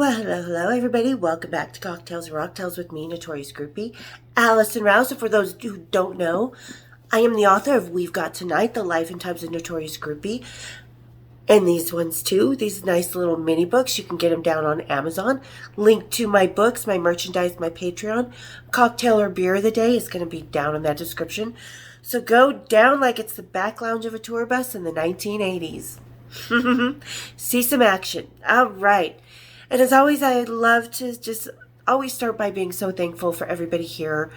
Well, hello, everybody. Welcome back to Cocktails and Rocktails with me, Notorious Groupie, Allison Rouse. And for those who don't know, I am the author of We've Got Tonight, The Life and Times of Notorious Groupie. And these ones too, these nice little mini books. You can get them down on Amazon. Link to my books, my merchandise, my Patreon. Cocktail or beer of the day is going to be down in that description. So go down like it's the back lounge of a tour bus in the 1980s. See some action. All right. And as always, I love to just always start by being so thankful for everybody here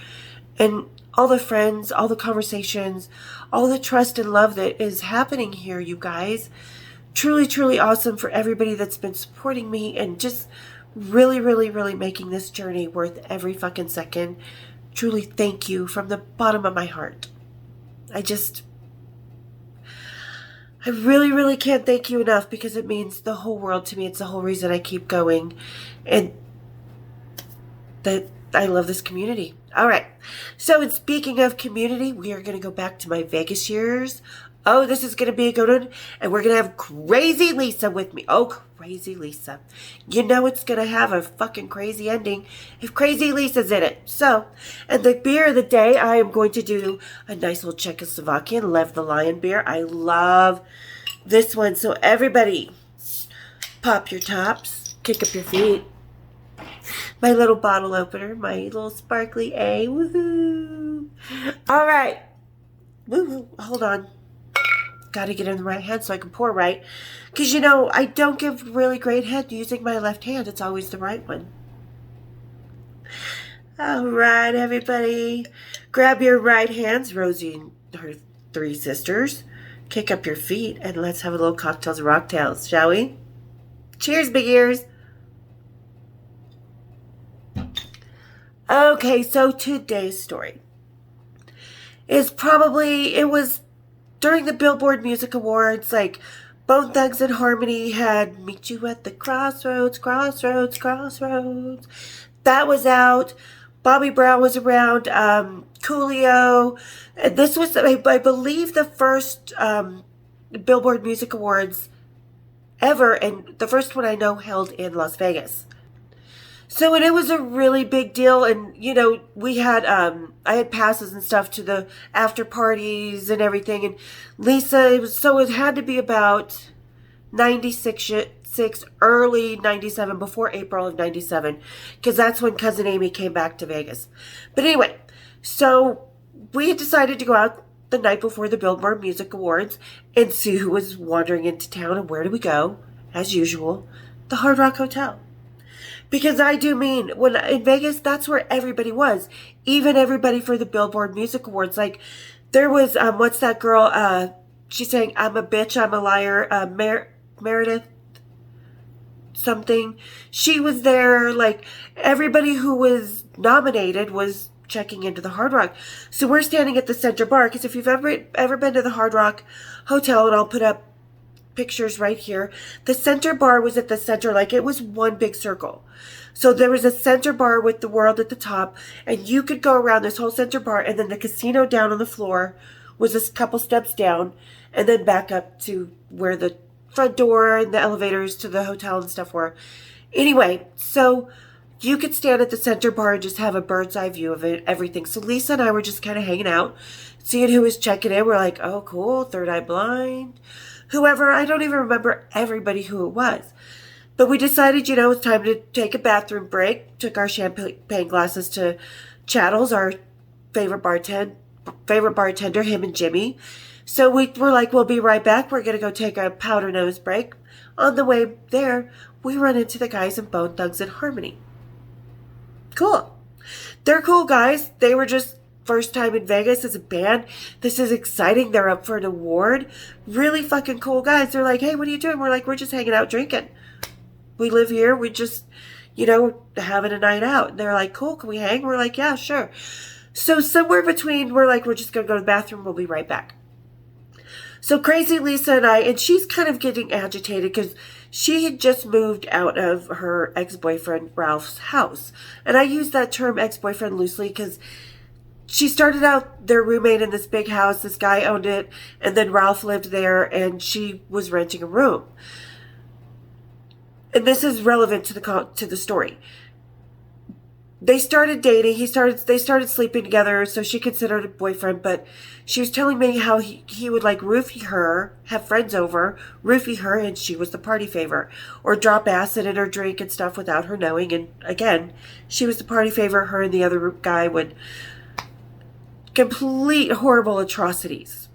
and all the friends, all the conversations, all the trust and love that is happening here, you guys. Truly, truly awesome for everybody that's been supporting me and just really, really, really making this journey worth every fucking second. Truly thank you from the bottom of my heart. I really, really can't thank you enough because it means the whole world to me. It's the whole reason I keep going and that I love this community. All right. So, in speaking of community, we are going to go back to my Vegas years. Oh, this is going to be a good one. And we're going to have Crazy Lisa with me. Oh, Crazy Lisa. You know it's going to have a fucking crazy ending if Crazy Lisa's in it. So, and the beer of the day, I am going to do a nice little Czechoslovakian Lev the Lion beer. I love this one. So, everybody, pop your tops, kick up your feet. My little bottle opener, my little sparkly A. Woohoo. All right. Woohoo. Hold on. Got to get in the right hand so I can pour right. Because, I don't give really great head using my left hand. It's always the right one. All right, everybody. Grab your right hands, Rosie and her three sisters. Kick up your feet, and let's have a little cocktails and rocktails, shall we? Cheers, big ears. Okay, so today's story it was during the Billboard Music Awards, like Bone Thugs and Harmony had Meet You at the Crossroads, Crossroads, Crossroads. That was out. Bobby Brown was around, Coolio. And this was, I believe, the first Billboard Music Awards ever, and the first one I know held in Las Vegas. So, and it was a really big deal, and, we had, I had passes and stuff to the after parties and everything, and Lisa, it had to be about 96, early 97, before April of 97, because that's when Cousin Amy came back to Vegas. But anyway, so we had decided to go out the night before the Billboard Music Awards and see who was wandering into town, and where do we go? As usual, the Hard Rock Hotel. Because I do mean, when in Vegas, that's where everybody was. Even everybody for the Billboard Music Awards. Like, there was, what's that girl? She's saying, I'm a bitch, I'm a liar. Meredith something. She was there. Like, everybody who was nominated was checking into the Hard Rock. So we're standing at the center bar. Because if you've ever been to the Hard Rock Hotel, and I'll put up pictures right here. The center bar was at the center, like it was one big circle. So there was a center bar with the world at the top, and you could go around this whole center bar, and then the casino down on the floor was a couple steps down, and then back up to where the front door and the elevators to the hotel and stuff were. Anyway, so you could stand at the center bar and just have a bird's eye view of it, everything. So Lisa and I were just kind of hanging out, seeing who was checking in. We're like, oh, cool, Third Eye Blind. Whoever, I don't even remember everybody who it was. But we decided, it's time to take a bathroom break. Took our champagne glasses to Chattels, our favorite bartender, him and Jimmy. So we were like, we'll be right back. We're going to go take a powder nose break. On the way there, we run into the guys in Bone Thugs and Harmony. Cool. They're cool guys. They were just first time in Vegas as a band. This is exciting. They're up for an award. Really fucking cool guys. They're like, hey, what are you doing? We're like, we're just hanging out drinking. We live here. We just, having a night out. And they're like, cool, can we hang? We're like, yeah, sure. So somewhere between, we're like, we're just going to go to the bathroom. We'll be right back. So Crazy Lisa and she's kind of getting agitated because she had just moved out of her ex-boyfriend Ralph's house. And I use that term ex-boyfriend loosely because she started out their roommate in this big house. This guy owned it, and then Ralph lived there, and she was renting a room. and this is relevant to the story. They started dating. They started sleeping together, so she considered a boyfriend, but she was telling me how he would like roofie her, have friends over, roofie her, and she was the party favor, or drop acid in her drink and stuff without her knowing. And again, she was the party favor. Her and the other guy would complete horrible atrocities.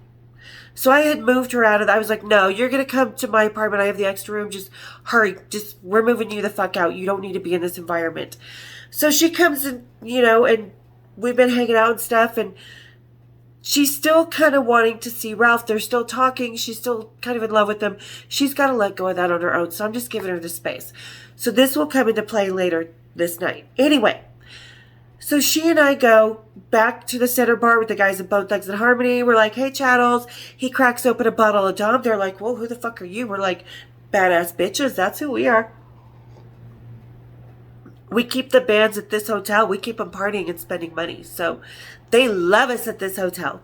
So I had moved her out of that. I was like, no, you're going to come to my apartment. I have the extra room. Just hurry. We're moving you the fuck out. You don't need to be in this environment. So she comes in, and we've been hanging out and stuff. And she's still kind of wanting to see Ralph. They're still talking. She's still kind of in love with him. She's got to let go of that on her own. So I'm just giving her the space. So this will come into play later this night. Anyway. So she and I go back to the center bar with the guys at Bone Thugs and Harmony. We're like, hey, Chattels. He cracks open a bottle of Dom. They're like, whoa, who the fuck are you? We're like, badass bitches. That's who we are. We keep the bands at this hotel. We keep them partying and spending money. So they love us at this hotel.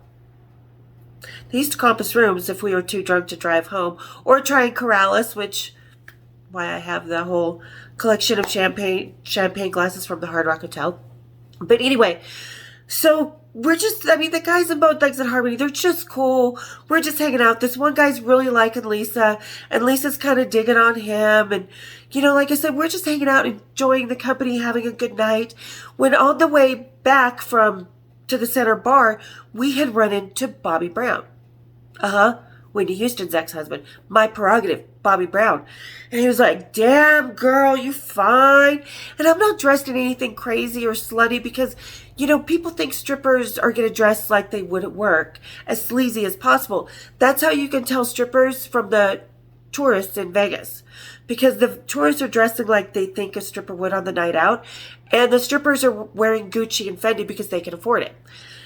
They used to comp us rooms if we were too drunk to drive home or try and corral us, which why I have the whole collection of champagne glasses from the Hard Rock Hotel. But anyway, so we're just, the guys in Bone Thugs and Harmony, they're just cool. We're just hanging out. This one guy's really liking Lisa, and Lisa's kind of digging on him. And, like I said, we're just hanging out, enjoying the company, having a good night. When on the way back to the center bar, we had run into Bobby Brown. Whitney Houston's ex-husband. My prerogative, Bobby Brown. And he was like, damn, girl, you fine. And I'm not dressed in anything crazy or slutty because, people think strippers are going to dress like they would at work, as sleazy as possible. That's how you can tell strippers from the tourists in Vegas. Because the tourists are dressing like they think a stripper would on the night out. And the strippers are wearing Gucci and Fendi because they can afford it.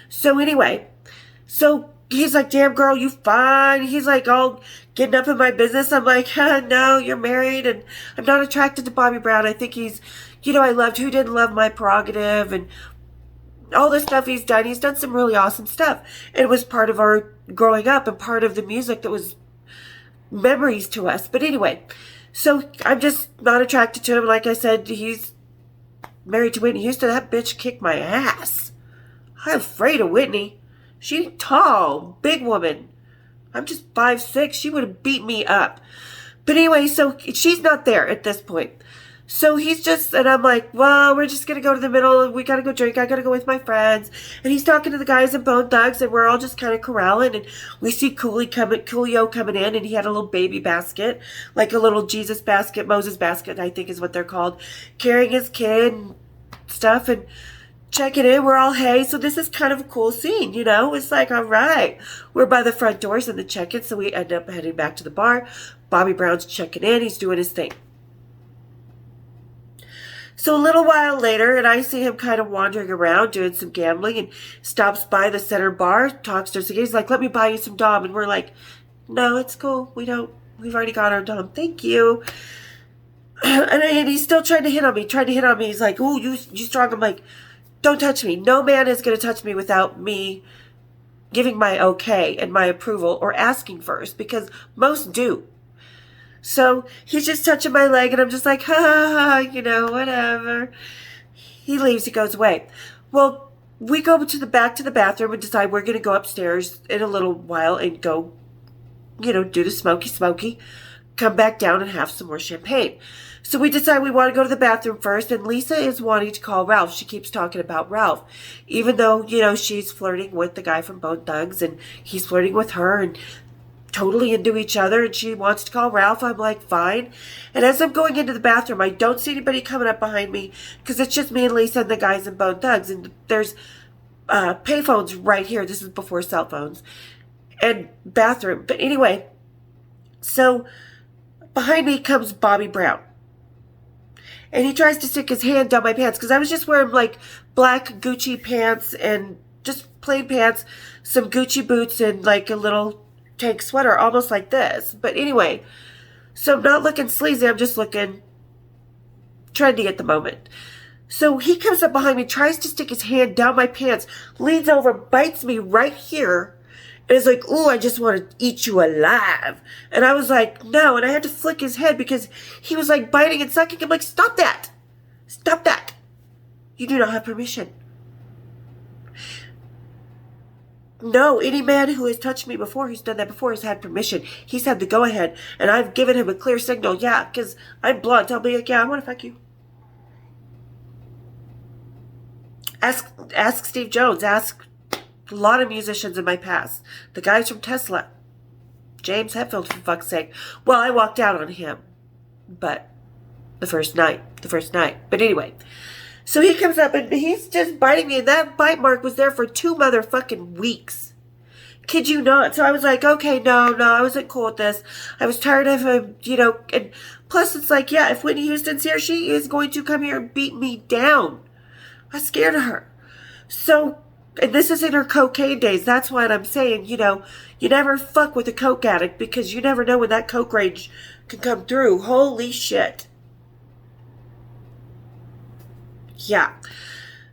So anyway, he's like, damn, girl, you fine. He's like, all getting up in my business. I'm like, no, you're married. And I'm not attracted to Bobby Brown. I think he's, I loved who didn't love my prerogative and all the stuff he's done. He's done some really awesome stuff. It was part of our growing up and part of the music that was memories to us. But anyway, so I'm just not attracted to him. Like I said, he's married to Whitney Houston. That bitch kicked my ass. I'm afraid of Whitney. She's tall, big woman. I'm just 5'6". She would have beat me up. But anyway, so she's not there at this point. So he's just, and I'm like, well, we're just going to go to the middle. We got to go drink. I got to go with my friends. And he's talking to the guys in Bone Thugs, and we're all just kind of corralling. And we see Coolio coming in, and he had a little baby basket, like a little Jesus basket, Moses basket, I think is what they're called, carrying his kid and stuff. And checking in, we're all, hey, so this is kind of a cool scene, It's like, all right. We're by the front doors in the check-in, so we end up heading back to the bar. Bobby Brown's checking in. He's doing his thing. So a little while later, and I see him kind of wandering around doing some gambling and stops by the center bar, talks to us again. He's like, let me buy you some Dom. And we're like, no, it's cool. We've already got our Dom. Thank you. And he's still trying to hit on me. He's like, ooh, you strong. I'm like, don't touch me. No man is going to touch me without me giving my okay and my approval or asking first, because most do. So he's just touching my leg, and I'm just like, whatever. He leaves. He goes away. Well, we go back to the bathroom and decide we're going to go upstairs in a little while and go, do the smoky, come back down and have some more champagne. So we decide we want to go to the bathroom first, and Lisa is wanting to call Ralph. She keeps talking about Ralph, even though, she's flirting with the guy from Bone Thugs, and he's flirting with her, and totally into each other, and she wants to call Ralph. I'm like, fine. And as I'm going into the bathroom, I don't see anybody coming up behind me, because it's just me and Lisa and the guys in Bone Thugs, and there's payphones right here. This is before cell phones, and bathroom. But anyway, so behind me comes Bobby Brown. And he tries to stick his hand down my pants, because I was just wearing like black Gucci pants and just plain pants, some Gucci boots, and like a little tank sweater, almost like this. But anyway, so I'm not looking sleazy. I'm just looking trendy at the moment. So he comes up behind me, tries to stick his hand down my pants, leans over, bites me right here, And it's like, ooh, I just want to eat you alive. And I was like, no. And I had to flick his head because he was like biting and sucking. I'm like, stop that. Stop that. You do not have permission. No, any man who has touched me before, who's done that before, has had permission. He's had the go-ahead. And I've given him a clear signal. Yeah, because I'm blunt. I'll be like, yeah, I want to fuck you. Ask Steve Jones. Ask a lot of musicians in my past. The guys from Tesla. James Hetfield, for fuck's sake. Well, I walked out on him. But the first night. But anyway. So he comes up and he's just biting me. And that bite mark was there for 2 motherfucking weeks. Kid you not. So I was like, okay, no, I wasn't cool with this. I was tired of him, and plus it's like, yeah, if Whitney Houston's here, she is going to come here and beat me down. I was scared of her. So, and this is in her cocaine days. That's what I'm saying, you never fuck with a coke addict because you never know when that coke rage can come through. Holy shit. Yeah.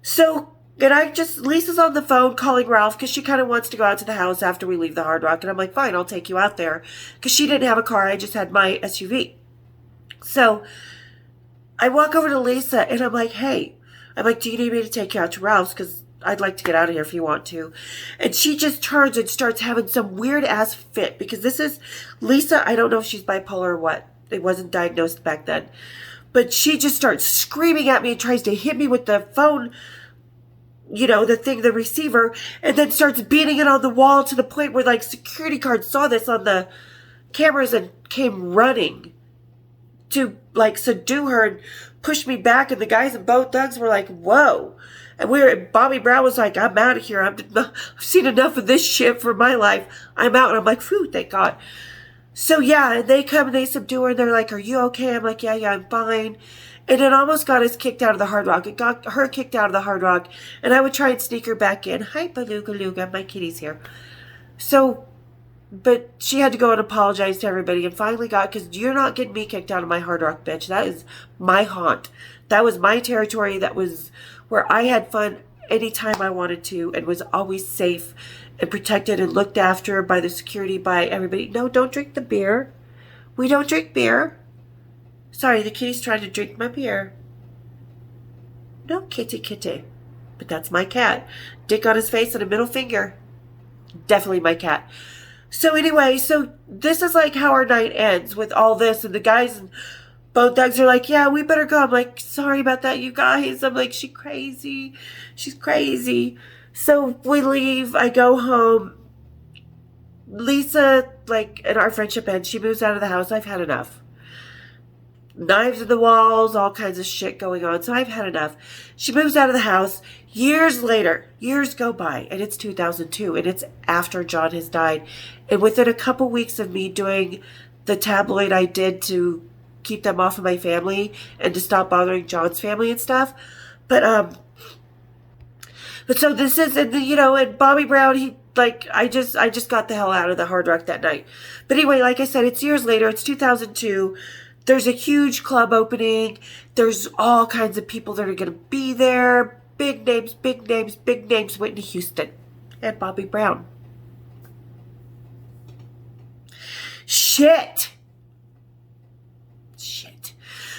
So, and Lisa's on the phone calling Ralph because she kind of wants to go out to the house after we leave the Hard Rock. And I'm like, fine, I'll take you out there. Because she didn't have a car. I just had my SUV. So, I walk over to Lisa and I'm like, hey. I'm like, do you need me to take you out to Ralph's? Because I'd like to get out of here if you want to. And she just turns and starts having some weird ass fit. Because this is Lisa. I don't know if she's bipolar or what. It wasn't diagnosed back then. But she just starts screaming at me and tries to hit me with the phone, the receiver, and then starts beating it on the wall to the point where, like, security guards saw this on the cameras and came running to, like, subdue her and push me back. And the guys in Bone Thugs were like, whoa. And Bobby Brown was like, I'm out of here. I've seen enough of this shit for my life. I'm out. And I'm like, phew, thank God. So, yeah, and they come and they subdue her, and they're like, are you okay? I'm like, yeah, I'm fine. And it almost got us kicked out of the Hard Rock. It got her kicked out of the Hard Rock, and I would try and sneak her back in. Hi, Beluga, my kitty's here. So, but she had to go and apologize to everybody, and finally because you're not getting me kicked out of my Hard Rock, bitch. That is my haunt. That was my territory. That was where I had fun anytime I wanted to, and was always safe and protected and looked after by the security, by everybody. No, don't drink the beer. We don't drink beer. Sorry, the kitty's trying to drink my beer. No, kitty. But that's my cat. Dick on his face and a middle finger. Definitely my cat. So anyway, this is like how our night ends with all this. And the guys and Bone Thugs are like, yeah, we better go. I'm like, sorry about that, you guys. I'm like, she's crazy. So we leave. I go home. Lisa, and our friendship ends. She moves out of the house. I've had enough. Knives in the walls, all kinds of shit going on. So I've had enough. She moves out of the house. Years later, years go by, and it's 2002, and it's after John has died. And within a couple weeks of me doing the tabloid I did to keep them off of my family and to stop bothering John's family and stuff. But so this is, and Bobby Brown, I just got the hell out of the Hard Rock that night. But anyway, like I said, it's years later. It's 2002. There's a huge club opening. There's all kinds of people that are going to be there. Big names. Whitney Houston and Bobby Brown. Shit.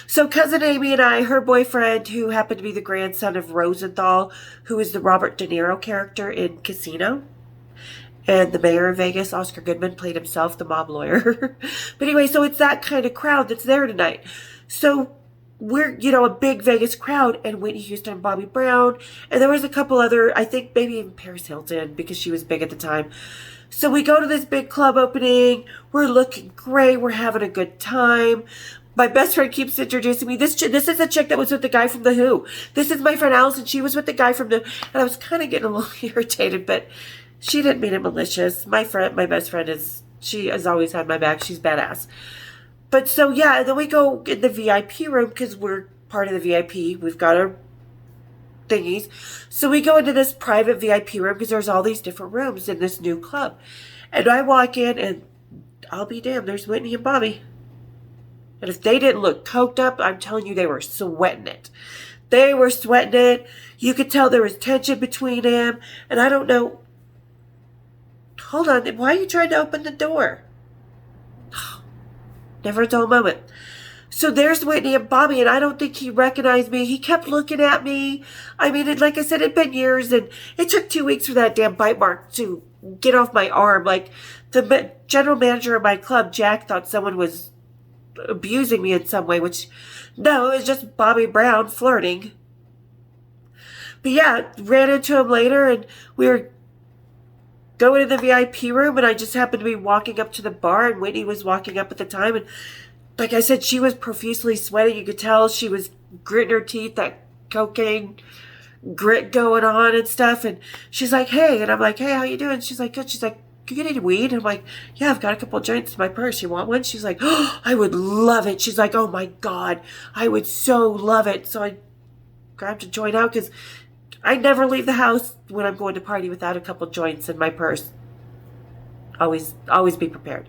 So Cousin Amy and I, her boyfriend, who happened to be the grandson of Rosenthal, who is the Robert De Niro character in Casino, and the mayor of Vegas, Oscar Goodman, played himself, the mob lawyer. But anyway, so it's that kind of crowd that's there tonight. So we're, a big Vegas crowd, and Whitney Houston and Bobby Brown, and there was a couple other, I think maybe even Paris Hilton, because she was big at the time. So we go to this big club opening. We're looking great. We're having a good time. My best friend keeps introducing me. This is a chick that was with the guy from The Who. This is my friend Allison. She was with the guy from and I was kind of getting a little irritated, but she didn't mean it malicious. My best friend she has always had my back. She's badass. But so, yeah, and then we go in the VIP room because we're part of the VIP. We've got our thingies. So we go into this private VIP room because there's all these different rooms in this new club. And I walk in and I'll be damned, there's Whitney and Bobby. And if they didn't look coked up, I'm telling you, they were sweating it. They were sweating it. You could tell there was tension between them. And I don't know. hold on, why are you trying to open the door? Never a dull moment. So there's Whitney and Bobby, and I don't think he recognized me. He kept looking at me. I mean, like I said, it'd been years, and it took 2 weeks for that damn bite mark to get off my arm. Like, the general manager of my club, Jack, thought someone was abusing me in some way, which, no, it was just Bobby Brown flirting. But yeah, ran into him later, and we were going to the VIP room, and I just happened to be walking up to the bar, and Whitney was walking up at the time, and like I said, she was profusely sweating. You could tell she was gritting her teeth, that cocaine grit going on and stuff. And she's like, hey. And I'm like, hey, how you doing? She's like, good. She's like, you get any weed? And I'm like, yeah, I've got a couple of joints in my purse. You want one? She's like, oh, I would love it. She's like, oh my God, I would so love it. So I grabbed a joint out because I never leave the house when I'm going to party without a couple of joints in my purse. Always be prepared.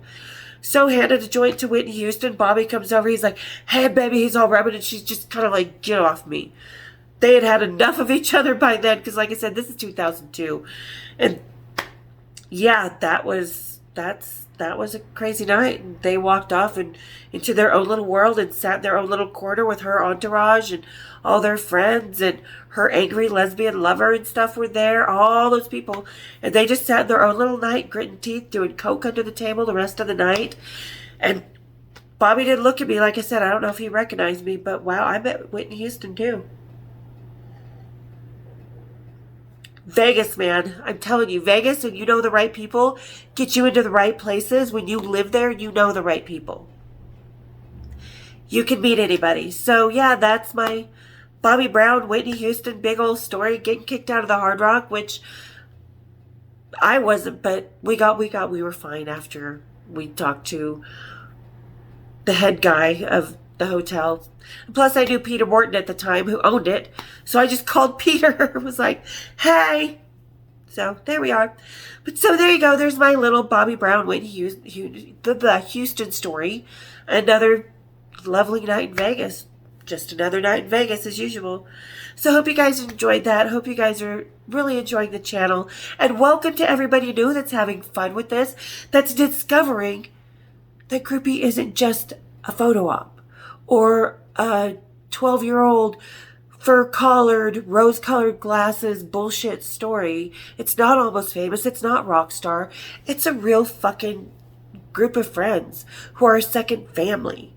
So handed a joint to Whitney Houston. Bobby comes over. He's like, hey, baby. He's all rubbing, and she's just kind of like, get off me. They had had enough of each other by then because, like I said, this is 2002. And, yeah, that was a crazy night. And they walked off and into their own little world and sat in their own little corner with her entourage and all their friends, and her angry lesbian lover and stuff were there, all those people. And they just sat in their own little night, gritting teeth, doing coke under the table the rest of the night. And Bobby didn't look at me. Like I said, I don't know if he recognized me, but wow, I met Whitney Houston too. Vegas, man. I'm telling you, Vegas, and you know the right people, get you into the right places. When you live there, you know the right people. You can meet anybody. So, yeah, that's my Bobby Brown, Whitney Houston, big old story, getting kicked out of the Hard Rock, which I wasn't, but we were fine after we talked to the head guy of the hotel. Plus, I knew Peter Morton at the time, who owned it. So I just called Peter, was like, hey. So there we are. But so there you go. There's my little Bobby Brown, Whitney Houston story. Another lovely night in Vegas. Just another night in Vegas as usual. So hope you guys enjoyed that. Hope you guys are really enjoying the channel. And welcome to everybody new that's having fun with this. That's discovering that groupie isn't just a photo op or a 12-year-old fur-collared, rose-colored glasses bullshit story. It's not Almost Famous. It's not Rockstar. It's a real fucking group of friends who are a second family.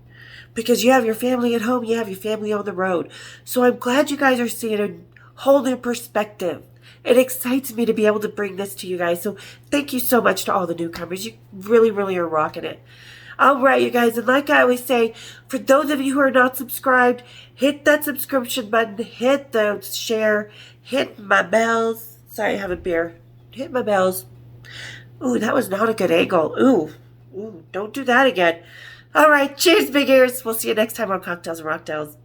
Because you have your family at home, you have your family on the road. So I'm glad you guys are seeing a whole new perspective. It excites me to be able to bring this to you guys. So thank you so much to all the newcomers. You really, really are rocking it. All right, you guys. And like I always say, for those of you who are not subscribed, hit that subscription button. Hit the share. Hit my bells. Sorry, I have a beer. Hit my bells. Ooh, that was not a good angle. Ooh, don't do that again. All right, cheers, big ears. We'll see you next time on Cocktails and Rocktails.